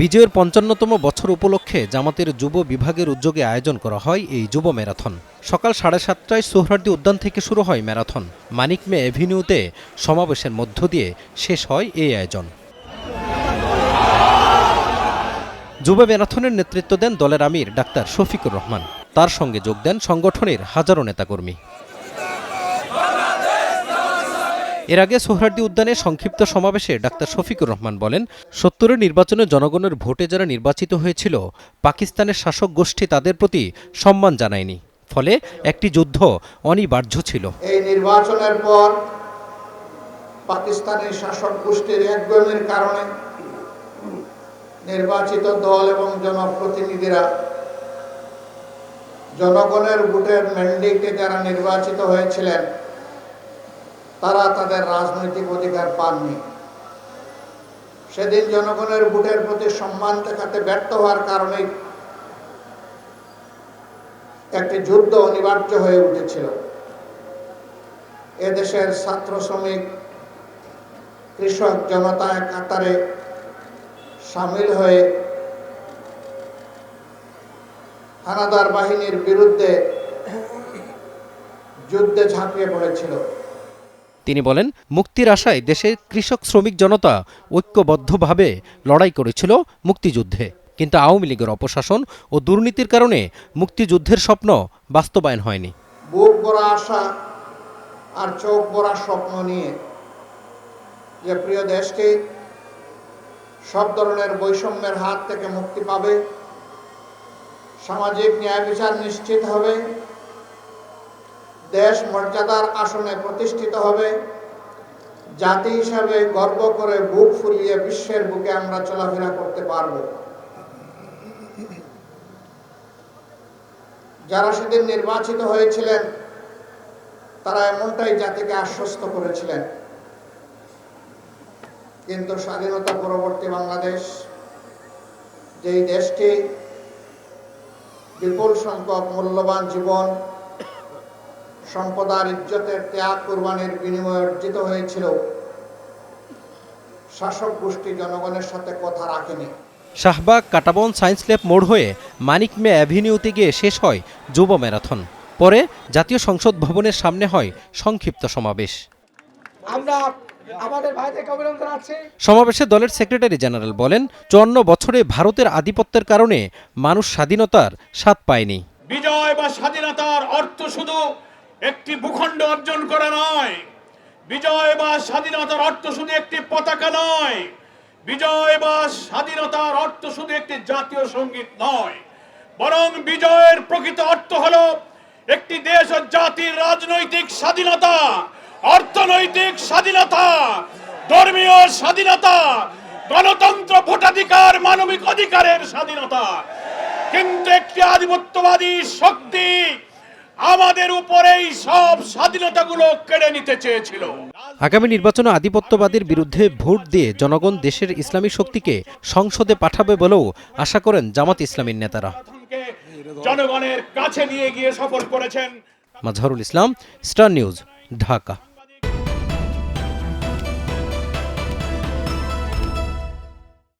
বিজয়ের ৫৫তম বছর উপলক্ষে জামাতের যুব বিভাগের উদ্যোগে আয়োজন করা হয় এই যুব ম্যারাথন। সকাল ৭:৩০টায় সোহরাওয়ার্দী উদ্যান থেকে শুরু হয় ম্যারাথন। মানিক মে অ্যাভিনিউতে সমাবেশের মধ্য দিয়ে শেষ হয় এই আয়োজন। যুব ম্যারাথনের নেতৃত্ব দেন দলের আমির ডাক্তার শফিকুর রহমান। তার সঙ্গে যোগ দেন সংগঠনের হাজারো নেতাকর্মী। এর আগে সোহরাওয়ার্দী উদ্যানে সংক্ষিপ্ত সমাবেশে ডাক্তার শফিকুর রহমান বলেন, ৭০-এর নির্বাচনে জনগণের ভোটে যারা নির্বাচিত হয়েছিল, পাকিস্তানের শাসক গোষ্ঠী তাদের প্রতি সম্মান জানায়নি, ফলে একটি যুদ্ধ অনিবার্য ছিল। এই নির্বাচনের পর পাকিস্তানের শাসক গোষ্ঠীর একগুঁয়েমির কারণে নির্বাচিত দল এবং জনপ্রতিনিধিরা জনগণের ভোটের ম্যান্ডেটে যারা নির্বাচিত হয়েছিলেন তারা তাদের রাজনৈতিক অধিকার পাননি। সেদিন জনগণের ভোটের প্রতি সম্মান দেখাতে ব্যর্থ হওয়ার কারণে একটি যুদ্ধ অনিবার্য হয়ে উঠেছিল। এদেশের ছাত্র, শ্রমিক, কৃষক জনতা এক কাতারে সামিল হয়ে হানাদার বাহিনীর বিরুদ্ধে যুদ্ধে ঝাঁপিয়ে পড়েছিল। তিনি বলেন, মুক্তির আশায় দেশের কৃষক শ্রমিক জনতা ঐক্যবদ্ধভাবে লড়াই করেছিল মুক্তিযুদ্ধে, কিন্তু আওয়ামী লীগের অপশাসন ও দুর্নীতির কারণে মুক্তিযুদ্ধের স্বপ্ন বাস্তবায়ন হয়নি। বুক ভরা আশা আর চোখ ভরা স্বপ্ন নিয়ে যে প্রিয় দেশটি সব ধরনের বৈষম্যের হাত থেকে মুক্তি পাবে, সামাজিক ন্যায় বিচার নিশ্চিত হবে, দেশ মর্যাদার আসনে প্রতিষ্ঠিত হবে, জাতি হিসাবে গর্ব করে বুক ফুলিয়ে বিশ্বের বুকে আমরা চলাফেরা করতে পারব। যারা সেদিন নির্বাচিত হয়েছিলেন তারা এমনটাই জাতিকে আশ্বস্ত করেছিলেন। কিন্তু স্বাধীনতা পরবর্তী বাংলাদেশ, যেই দেশটি বিপুল সংখ্যক মূল্যবান জীবন, সম্পদ আর ইজ্জতের ত্যাগ কুরবানির বিনিময়ে অর্জিত হয়েছিল, শাসক গোষ্ঠী জনগণের সাথে কথা রাখেনি। শাহবাগ, কাঁটাবন, সায়েন্স ল্যাব মোড় হয়ে মানিক মে অ্যাভিনিউতে গিয়ে শেষ হয় যুব ম্যারাথন। পরে জাতীয় সংসদ ভবনের সামনে হয় সংক্ষিপ্ত সমাবেশ। সমাবেশে দলের সেক্রেটারি জেনারেল বলেন, ৫৪ বছরে ভারতের আধিপত্যের কারণে মানুষ স্বাধীনতার স্বাদ পায়নি। বিজয় বা স্বাধীনতার অর্থ শুধু একটি ভূখণ্ড অর্জন করা নয়, বিজয় বা স্বাধীনতার অর্থ শুধু একটি পতাকা নয়, বিজয় বা স্বাধীনতার অর্থ শুধু একটি জাতীয় সঙ্গীত নয়, বরং বিজয়ের প্রকৃত অর্থ হলো একটি দেশ ও জাতির রাজনৈতিক স্বাধীনতা, অর্থনৈতিক স্বাধীনতা, ধর্মীয় স্বাধীনতা, গণতন্ত্র, ভোটাধিকার, মানবিক অধিকারের স্বাধীনতা। কিন্তু একটি আধিপত্যবাদী শক্তি আমাদের উপরেই সব স্বাধীনতাগুলো কেড়ে নিতে চেয়েছিল। আগামী নির্বাচনে আধিপত্যবাদের বিরুদ্ধে ভোট দিয়ে জনগণ দেশের ইসলামী শক্তিকে সংসদে পাঠাবে বলেও আশা করেন জামাত ইসলামীর নেতারা। জনগণের কাছে নিয়ে গিয়ে সফল করেছেন। Mazharul Islam, star news, Dhaka.